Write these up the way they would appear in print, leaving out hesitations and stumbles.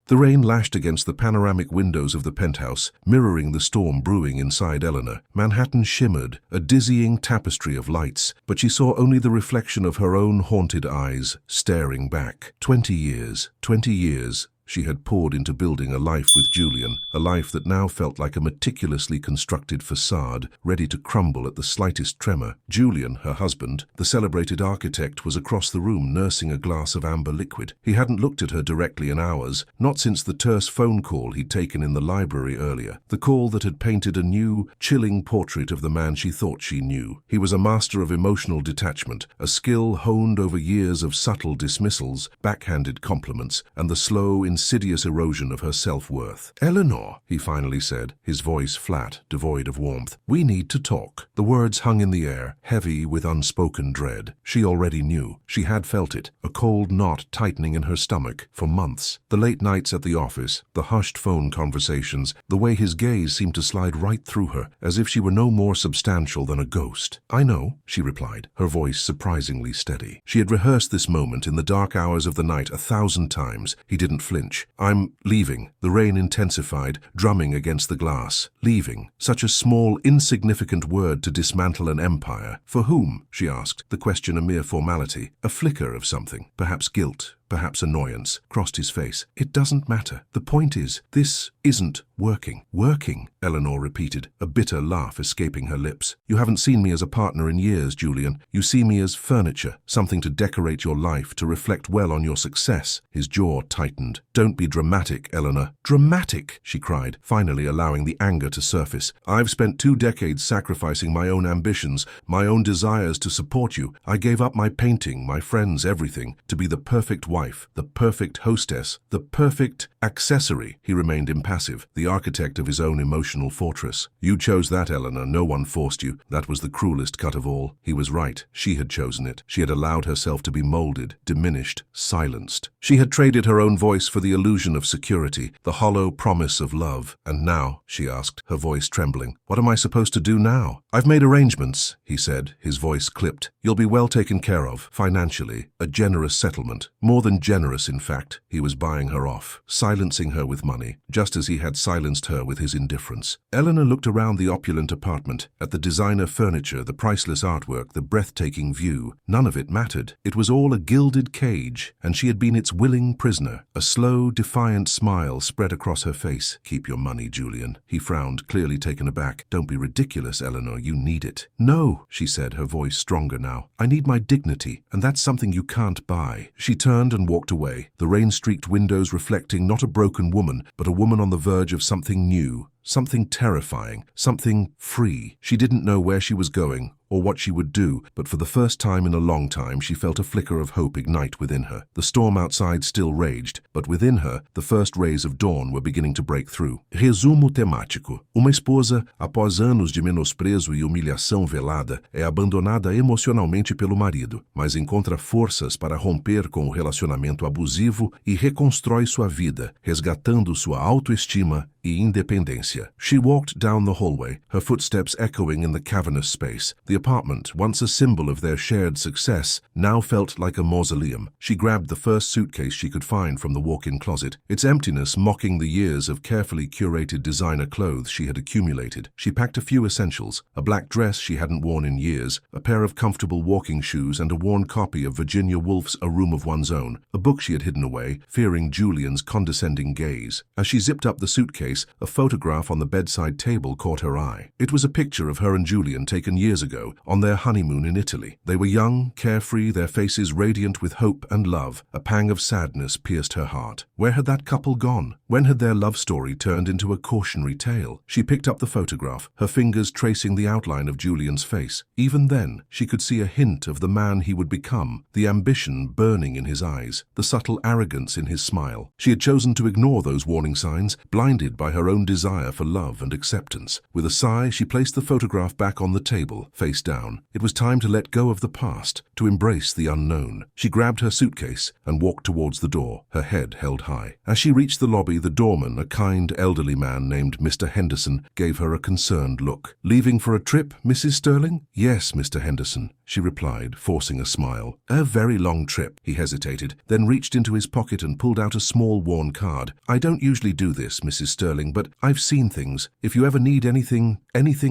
The rain lashed against the panoramic windows of the penthouse, mirroring the storm brewing inside Eleanor. Manhattan shimmered, a dizzying tapestry of lights, but she saw only the reflection of her own haunted eyes, staring back. 20 years, 20 years. She had poured into building a life with Julian, a life that now felt like a meticulously constructed facade, ready to crumble at the slightest tremor. Julian, her husband, the celebrated architect, was across the room nursing a glass of amber liquid. He hadn't looked at her directly in hours, not since the terse phone call he'd taken in the library earlier, the call that had painted a new, chilling portrait of the man she thought she knew. He was a master of emotional detachment, a skill honed over years of subtle dismissals, backhanded compliments, and the slow, insidious erosion of her self-worth. "Eleanor," he finally said, his voice flat, devoid of warmth. "We need to talk." The words hung in the air, heavy with unspoken dread. She already knew. She had felt it, a cold knot tightening in her stomach, for months. The late nights at the office, the hushed phone conversations, the way his gaze seemed to slide right through her, as if she were no more substantial than a ghost. "I know," she replied, her voice surprisingly steady. She had rehearsed this moment in the dark hours of the night 1,000 times. He didn't flinch. "I'm leaving." The rain intensified, drumming against the glass. Leaving. Such a small, insignificant word to dismantle an empire. For whom? She asked, the question a mere formality. A flicker of something, perhaps guilt, perhaps annoyance, crossed his face. "It doesn't matter. The point is, this isn't working." "Working?" Eleanor repeated, a bitter laugh escaping her lips. "You haven't seen me as a partner in years, Julian. You see me as furniture, something to decorate your life, to reflect well on your success." His jaw tightened. "Don't be dramatic, Eleanor." "Dramatic?" she cried, finally allowing the anger to surface. "I've spent 2 decades sacrificing my own ambitions, my own desires to support you. I gave up my painting, my friends, everything, to be the perfect wife, the perfect hostess, the perfect accessory." He remained impassive, the architect of his own emotional fortress. "You chose that, Eleanor. No one forced you. That was the cruelest cut of all." He was right. She had chosen it. She had allowed herself to be molded, diminished, silenced. She had traded her own voice for the illusion of security, the hollow promise of love. "And now?" she asked, her voice trembling. "What am I supposed to do now?" "I've made arrangements," he said, his voice clipped. "You'll be well taken care of, financially. A generous settlement. More than generous, in fact." He was buying her off, silencing her with money, just as he had silenced her with his indifference. Eleanor looked around the opulent apartment, at the designer furniture, the priceless artwork, the breathtaking view. None of it mattered. It was all a gilded cage, and she had been its willing prisoner. A slow, defiant smile spread across her face. "Keep your money, Julian." He frowned, clearly taken aback. "Don't be ridiculous, Eleanor. You need it." "No," she said, her voice stronger now. "I need my dignity, and that's something you can't buy." She turned and walked away, the rain-streaked windows reflecting not a broken woman, but a woman on the verge of something new, something terrifying, something free. She didn't know where she was going or what she would do, but for the first time in a long time she felt a flicker of hope ignite within her. The storm outside still raged, but within her the first rays of dawn were beginning to break through. Resumo temático. Uma esposa, após anos de menosprezo e humilhação velada, é abandonada emocionalmente pelo marido, mas encontra forças para romper com o relacionamento abusivo e reconstrói sua vida, resgatando sua autoestima e independência. She walked down the hallway, her footsteps echoing in the cavernous space. The apartment, once a symbol of their shared success, now felt like a mausoleum. She grabbed the first suitcase she could find from the walk-in closet, its emptiness mocking the years of carefully curated designer clothes she had accumulated. She packed a few essentials, a black dress she hadn't worn in years, a pair of comfortable walking shoes, and a worn copy of Virginia Woolf's A Room of One's Own, a book she had hidden away, fearing Julian's condescending gaze. As she zipped up the suitcase, a photograph on the bedside table caught her eye. It was a picture of her and Julian taken years ago, on their honeymoon in Italy. They were young, carefree, their faces radiant with hope and love. A pang of sadness pierced her heart. Where had that couple gone? When had their love story turned into a cautionary tale? She picked up the photograph, her fingers tracing the outline of Julian's face. Even then, she could see a hint of the man he would become, the ambition burning in his eyes, the subtle arrogance in his smile. She had chosen to ignore those warning signs, blinded by her own desire for love and acceptance. With a sigh, she placed the photograph back on the table, face down. It was time to let go of the past, to embrace the unknown. She grabbed her suitcase and walked towards the door, her head held high. As she reached the lobby, the doorman, a kind, elderly man named Mr. Henderson, gave her a concerned look. "Leaving for a trip, Mrs. Sterling?" "Yes, Mr. Henderson." she replied, forcing a smile. A very long trip. He hesitated, then reached into his pocket and pulled out a small worn card. I don't usually do this, Mrs. Sterling, but I've seen things. If you ever need anything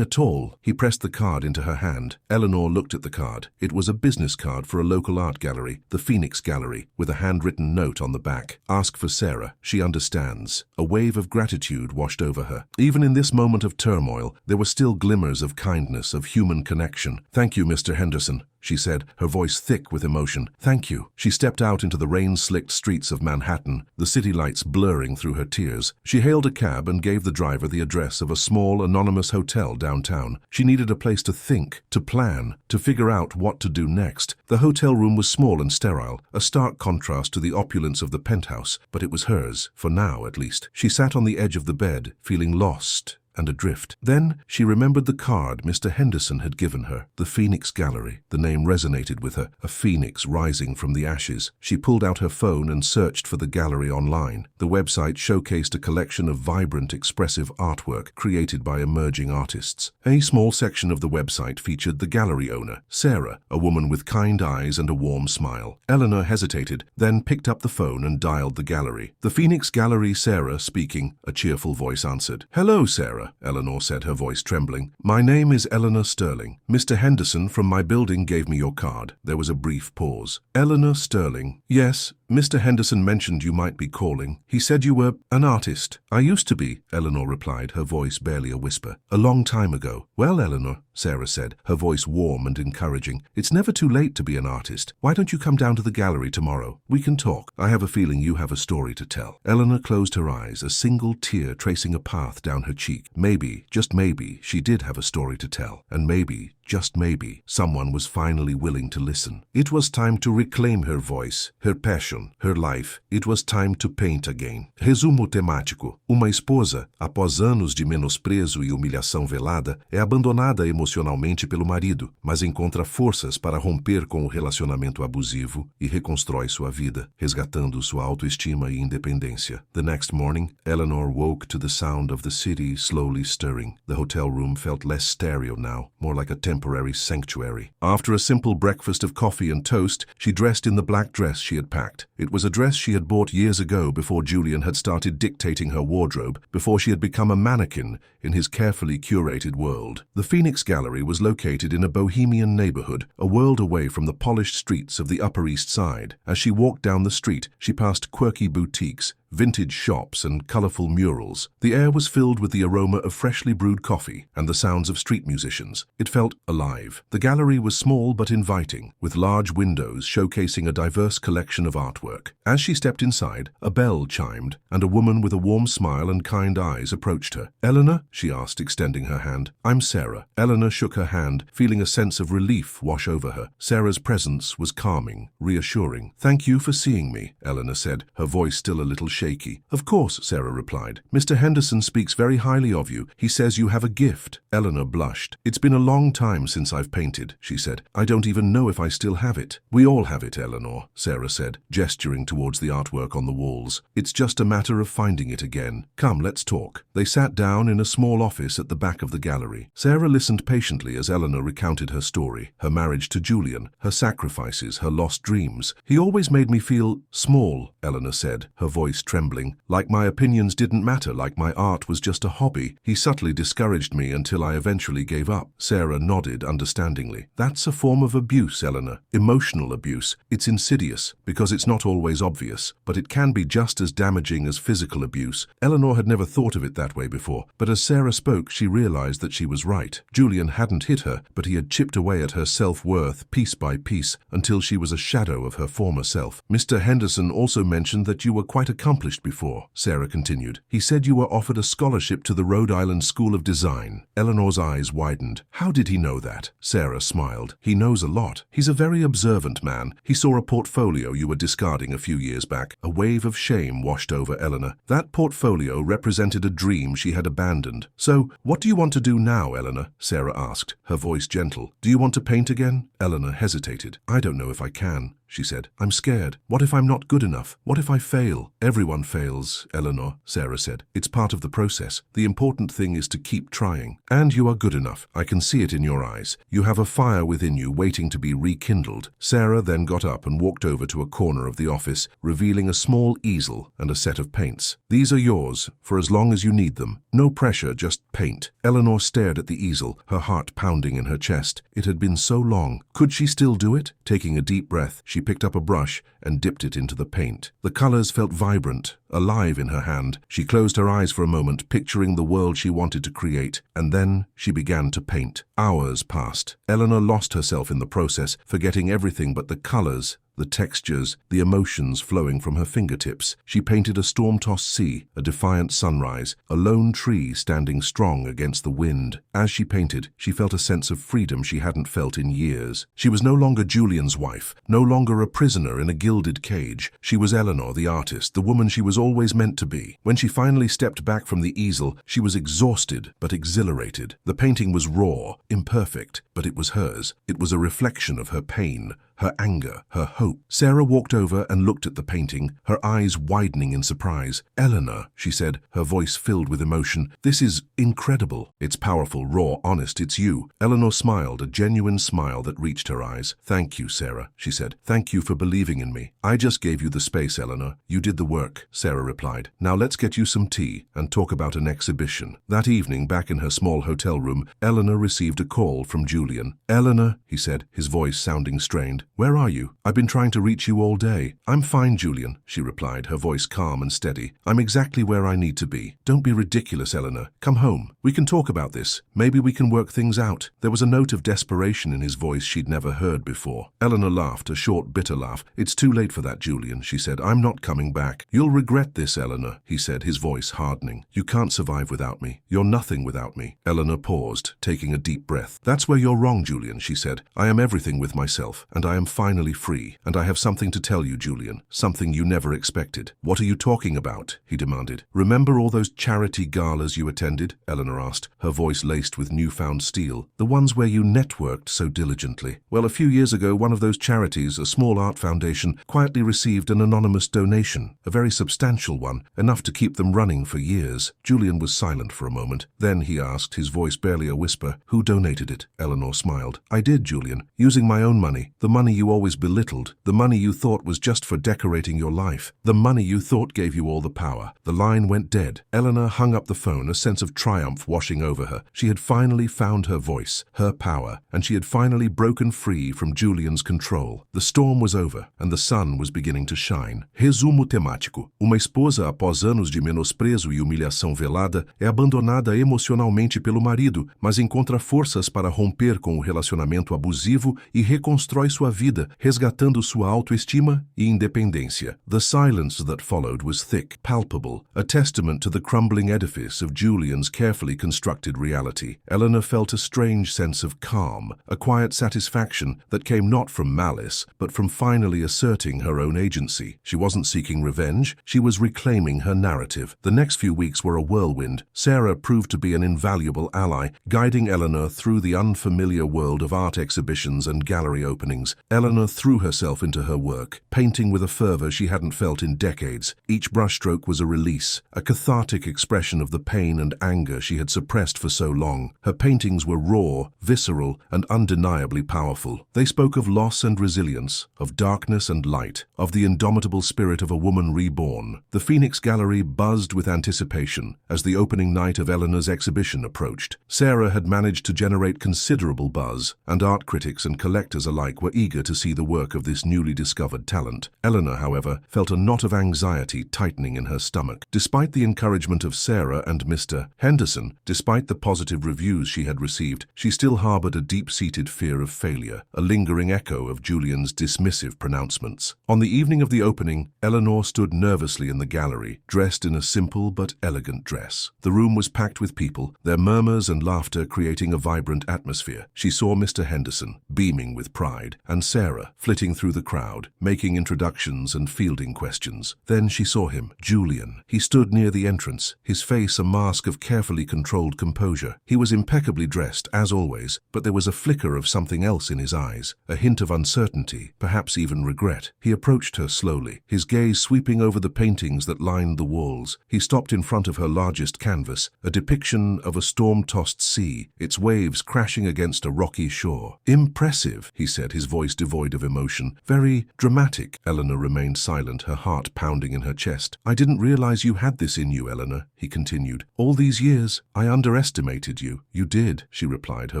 at all. He pressed the card into her hand. Eleanor looked at the card. It was a business card for a local art gallery, the Phoenix Gallery, with a handwritten note on the back. Ask for Sarah. She understands. A wave of gratitude washed over her. Even in this moment of turmoil, there were still glimmers of kindness, of human connection. Thank you, Mr. Henderson, she said, her voice thick with emotion. Thank you. She stepped out into the rain-slicked streets of Manhattan, the city lights blurring through her tears. She hailed a cab and gave the driver the address of a small, anonymous hotel downtown. She needed a place to think, to plan, to figure out what to do next. The hotel room was small and sterile, a stark contrast to the opulence of the penthouse, but it was hers, for now at least. She sat on the edge of the bed, feeling lost and adrift. Then she remembered the card Mr. Henderson had given her, the Phoenix Gallery. The name resonated with her, a phoenix rising from the ashes. She pulled out her phone and searched for the gallery online. The website showcased a collection of vibrant, expressive artwork created by emerging artists. A small section of the website featured the gallery owner, Sarah, a woman with kind eyes and a warm smile. Eleanor hesitated, then picked up the phone and dialed the gallery. The Phoenix Gallery, Sarah speaking, a cheerful voice answered. Hello, Sarah, Eleanor said, her voice trembling. My name is Eleanor Sterling. Mr. Henderson from my building gave me your card. There was a brief pause. Eleanor Sterling. Yes, Mr. Henderson mentioned you might be calling. He said you were an artist. I used to be, Eleanor replied, her voice barely a whisper. A long time ago. Well, Eleanor, Sarah said, her voice warm and encouraging. It's never too late to be an artist. Why don't you come down to the gallery tomorrow? We can talk. I have a feeling you have a story to tell. Eleanor closed her eyes, a single tear tracing a path down her cheek. Maybe, just maybe, she did have a story to tell. And maybe, just maybe, someone was finally willing to listen. It was time to reclaim her voice, her passion, her life. It was time to paint again. Resumo temático. Uma esposa, após anos de menosprezo e humilhação velada, é abandonada emocionalmente pelo marido, mas encontra forças para romper com o relacionamento abusivo e reconstrói sua vida, resgatando sua autoestima e independência. The next morning, Eleanor woke to the sound of the city slowly stirring. The hotel room felt less stereo now, more like a temporary sanctuary. After a simple breakfast of coffee and toast, she dressed in the black dress she had packed. It was a dress she had bought years ago before Julian had started dictating her wardrobe, before she had become a mannequin in his carefully curated world. The Phoenix Gallery was located in a bohemian neighborhood, a world away from the polished streets of the Upper East Side. As she walked down the street, she passed quirky boutiques, vintage shops and colorful murals. The air was filled with the aroma of freshly brewed coffee and the sounds of street musicians. It felt alive. The gallery was small but inviting, with large windows showcasing a diverse collection of artwork. As she stepped inside, a bell chimed, and a woman with a warm smile and kind eyes approached her. Eleanor? She asked, extending her hand. I'm Sarah. Eleanor shook her hand, feeling a sense of relief wash over her. Sarah's presence was calming, reassuring. Thank you for seeing me, Eleanor said, her voice still a little shaky. Of course, Sarah replied. Mr. Henderson speaks very highly of you. He says you have a gift. Eleanor blushed. It's been a long time since I've painted, she said. I don't even know if I still have it. We all have it, Eleanor, Sarah said, gesturing towards the artwork on the walls. It's just a matter of finding it again. Come, let's talk. They sat down in a small office at the back of the gallery. Sarah listened patiently as Eleanor recounted her story, her marriage to Julian, her sacrifices, her lost dreams. He always made me feel small, Eleanor said, her voice trembling, like my opinions didn't matter, like my art was just a hobby. He subtly discouraged me until I eventually gave up. Sarah nodded understandingly. That's a form of abuse, Eleanor. Emotional abuse. It's insidious, because it's not always obvious, but it can be just as damaging as physical abuse. Eleanor had never thought of it that way before, but as Sarah spoke, she realized that she was right. Julian hadn't hit her, but he had chipped away at her self-worth piece by piece until she was a shadow of her former self. Mr. Henderson also mentioned that you were quite accomplished before, Sarah continued. He said you were offered a scholarship to the Rhode Island School of Design. Eleanor's eyes widened. How did he know that? Sarah smiled. He knows a lot. He's a very observant man. He saw a portfolio you were discarding a few years back. A wave of shame washed over Eleanor. That portfolio represented a dream she had abandoned. So, what do you want to do now, Eleanor? Sarah asked, her voice gentle. Do you want to paint again? Eleanor hesitated. I don't know if I can, she said. I'm scared. What if I'm not good enough? What if I fail? Everyone fails, Eleanor, Sarah said. It's part of the process. The important thing is to keep trying. And you are good enough. I can see it in your eyes. You have a fire within you waiting to be rekindled. Sarah then got up and walked over to a corner of the office, revealing a small easel and a set of paints. These are yours, for as long as you need them. No pressure, just paint. Eleanor stared at the easel, her heart pounding in her chest. It had been so long. Could she still do it? Taking a deep breath, she picked up a brush and dipped it into the paint. The colors felt vibrant, alive in her hand. She closed her eyes for a moment, picturing the world she wanted to create, and then she began to paint. Hours passed. Eleanor lost herself in the process, forgetting everything but the colors, the textures, the emotions flowing from her fingertips. She painted a storm-tossed sea, a defiant sunrise, a lone tree standing strong against the wind. As she painted, she felt a sense of freedom she hadn't felt in years. She was no longer Julian's wife, no longer a prisoner in a gilded cage. She was Eleanor, the artist, the woman she was always meant to be. When she finally stepped back from the easel, she was exhausted but exhilarated. The painting was raw, imperfect, but it was hers. It was a reflection of her pain, her anger, her hope. Sarah walked over and looked at the painting, her eyes widening in surprise. Eleanor, she said, her voice filled with emotion, this is incredible. It's powerful, raw, honest, it's you. Eleanor smiled, a genuine smile that reached her eyes. Thank you, Sarah, she said. Thank you for believing in me. I just gave you the space, Eleanor. You did the work, Sarah replied. Now let's get you some tea and talk about an exhibition. That evening, back in her small hotel room, Eleanor received a call from Julian. Eleanor, he said, his voice sounding strained. Where are you? I've been trying to reach you all day. I'm fine, Julian, she replied, her voice calm and steady. I'm exactly where I need to be. Don't be ridiculous, Eleanor. Come home. We can talk about this. Maybe we can work things out. There was a note of desperation in his voice she'd never heard before. Eleanor laughed, a short, bitter laugh. It's too late for that, Julian, she said. I'm not coming back. You'll regret this, Eleanor, he said, his voice hardening. You can't survive without me. You're nothing without me. Eleanor paused, taking a deep breath. That's where you're wrong, Julian, she said. I am everything with myself, and I am finally free. And I have something to tell you, Julian. Something you never expected. What are you talking about? He demanded. Remember all those charity galas you attended? Eleanor asked, her voice laced with newfound steel. The ones where you networked so diligently. Well, a few years ago, one of those charities, a small art foundation, quietly received an anonymous donation. A very substantial one, enough to keep them running for years. Julian was silent for a moment. Then he asked, his voice barely a whisper, who donated it? Eleanor smiled. I did, Julian. Using my own money. The money you always belittled. The money you thought was just for decorating your life. The money you thought gave you all the power. The line went dead. Eleanor hung up the phone, a sense of triumph washing over her. She had finally found her voice, her power, and she had finally broken free from Julian's control. The storm was over, and the sun was beginning to shine. Resumo temático. Uma esposa, após anos de menosprezo e humilhação velada, é abandonada emocionalmente pelo marido, mas encontra forças para romper com o relacionamento abusivo e reconstrói sua vida, resgatando sua autoestima e independência. The silence that followed was thick, palpable, a testament to the crumbling edifice of Julian's carefully constructed reality. Eleanor felt a strange sense of calm, a quiet satisfaction that came not from malice, but from finally asserting her own agency. She wasn't seeking revenge, she was reclaiming her narrative. The next few weeks were a whirlwind. Sarah proved to be an invaluable ally, guiding Eleanor through the unfamiliar world of art exhibitions and gallery openings. Eleanor threw herself into her work, painting with a fervor she hadn't felt in decades. Each brushstroke was a release, a cathartic expression of the pain and anger she had suppressed for so long. Her paintings were raw, visceral, and undeniably powerful. They spoke of loss and resilience, of darkness and light, of the indomitable spirit of a woman reborn. The Phoenix Gallery buzzed with anticipation as the opening night of Eleanor's exhibition approached. Sarah had managed to generate considerable buzz, and art critics and collectors alike were eager to see the work of this newly discovered talent. Eleanor, however, felt a knot of anxiety tightening in her stomach. Despite the encouragement of Sarah and Mr. Henderson, despite the positive reviews she had received, she still harbored a deep-seated fear of failure, a lingering echo of Julian's dismissive pronouncements. On the evening of the opening, Eleanor stood nervously in the gallery, dressed in a simple but elegant dress. The room was packed with people, their murmurs and laughter creating a vibrant atmosphere. She saw Mr. Henderson, beaming with pride, and Sarah, flitting through the crowd, making introductions and fielding questions. Then she saw him, Julian. He stood near the entrance, his face a mask of carefully controlled composure. He was impeccably dressed, as always, but there was a flicker of something else in his eyes, a hint of uncertainty, perhaps even regret. He approached her slowly, his gaze sweeping over the paintings that lined the walls. He stopped in front of her largest canvas, a depiction of a storm-tossed sea, its waves crashing against a rocky shore. "Impressive," he said, his voice devoid of emotion. "Very dramatic." Eleanor remained silent, her heart pounding in her chest. "I didn't realize you had this in you, Eleanor," he continued. "All these years, I underestimated you." "You did," she replied, her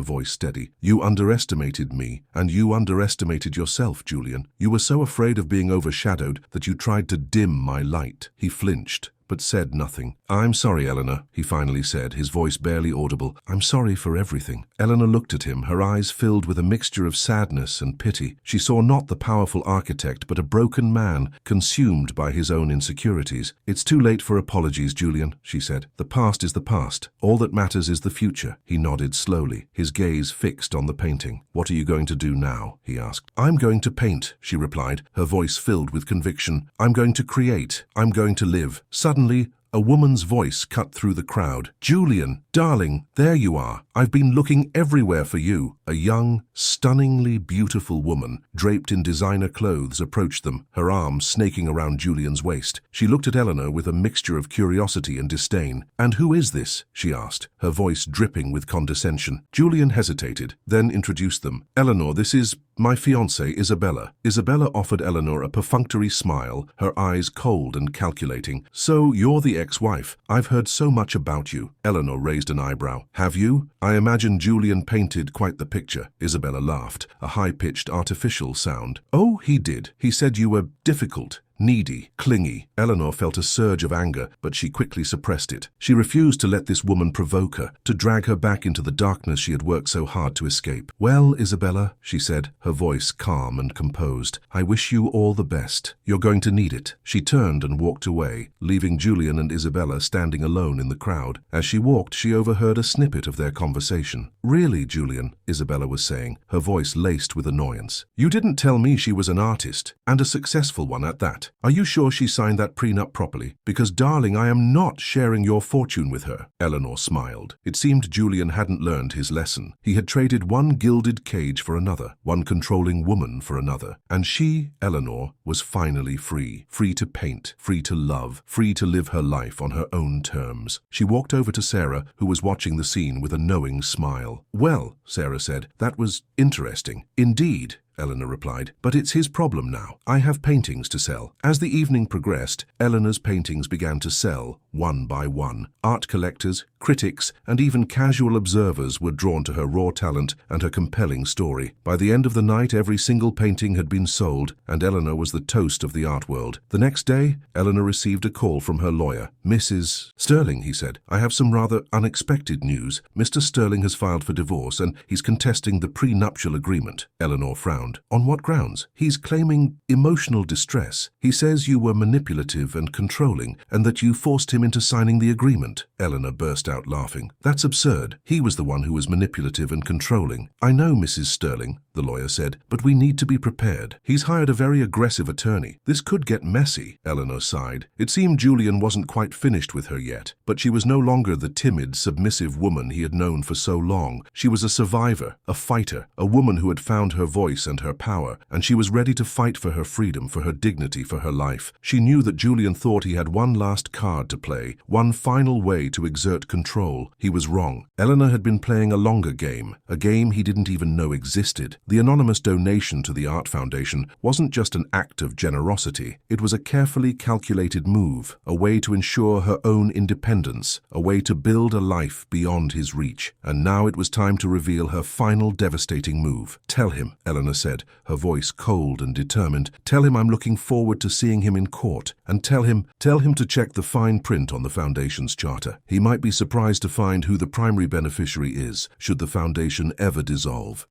voice steady. "You underestimated me, and you underestimated yourself, Julian. You were so afraid of being overshadowed that you tried to dim my light." He flinched, but said nothing. "I'm sorry, Eleanor," he finally said, his voice barely audible. "I'm sorry for everything." Eleanor looked at him, her eyes filled with a mixture of sadness and pity. She saw not the powerful architect, but a broken man, consumed by his own insecurities. "It's too late for apologies, Julian," she said. "The past is the past. All that matters is the future." He nodded slowly, his gaze fixed on the painting. "What are you going to do now?" he asked. "I'm going to paint," she replied, her voice filled with conviction. "I'm going to create. I'm going to live." Suddenly, a woman's voice cut through the crowd. "Julian, darling, there you are. I've been looking everywhere for you." A young, stunningly beautiful woman, draped in designer clothes, approached them, her arms snaking around Julian's waist. She looked at Eleanor with a mixture of curiosity and disdain. "And who is this?" she asked, her voice dripping with condescension. Julian hesitated, then introduced them. "Eleanor, this is my fiancée, Isabella." Isabella offered Eleanor a perfunctory smile, her eyes cold and calculating. "So you're the ex-wife. I've heard so much about you." Eleanor raised an eyebrow. "Have you? I imagine Julian painted quite the picture." Isabella laughed, a high-pitched, artificial sound. "Oh, he did. He said you were difficult, needy, clingy." Eleanor felt a surge of anger, but she quickly suppressed it. She refused to let this woman provoke her, to drag her back into the darkness she had worked so hard to escape. "Well, Isabella," she said, her voice calm and composed, "I wish you all the best. You're going to need it." She turned and walked away, leaving Julian and Isabella standing alone in the crowd. As she walked, she overheard a snippet of their conversation. "Really, Julian," Isabella was saying, her voice laced with annoyance. "You didn't tell me she was an artist, and a successful one at that. Are you sure she signed that prenup properly? Because, darling, I am not sharing your fortune with her." Eleanor smiled. It seemed Julian hadn't learned his lesson. He had traded one gilded cage for another, one controlling woman for another. And she, Eleanor, was finally free. Free to paint, free to love, free to live her life on her own terms. She walked over to Sarah, who was watching the scene with a knowing smile. "Well," Sarah said, "that was interesting." "Indeed," Eleanor replied, "but it's his problem now. I have paintings to sell." As the evening progressed, Eleanor's paintings began to sell, one by one. Art collectors, critics, and even casual observers were drawn to her raw talent and her compelling story. By the end of the night, every single painting had been sold, and Eleanor was the toast of the art world. The next day, Eleanor received a call from her lawyer. "Mrs. Sterling," he said, "I have some rather unexpected news. Mr. Sterling has filed for divorce, and he's contesting the prenuptial agreement." Eleanor frowned. "On what grounds?" "He's claiming emotional distress. He says you were manipulative and controlling, and that you forced him into signing the agreement." Eleanor burst out laughing. "That's absurd. He was the one who was manipulative and controlling." "I know, Mrs. Sterling," the lawyer said, "but we need to be prepared. He's hired a very aggressive attorney. This could get messy." Eleanor sighed. It seemed Julian wasn't quite finished with her yet, but she was no longer the timid, submissive woman he had known for so long. She was a survivor, a fighter, a woman who had found her voice and her power, and she was ready to fight for her freedom, for her dignity, for her life. She knew that Julian thought he had one last card to play, one final way to exert control. He was wrong. Eleanor had been playing a longer game, a game he didn't even know existed. The anonymous donation to the Art Foundation wasn't just an act of generosity. It was a carefully calculated move, a way to ensure her own independence, a way to build a life beyond his reach. And now it was time to reveal her final devastating move. "Tell him," Eleanor said, her voice cold and determined. "Tell him I'm looking forward to seeing him in court. And tell him to check the fine print on the Foundation's charter. He might be surprised to find who the primary beneficiary is, should the Foundation ever dissolve."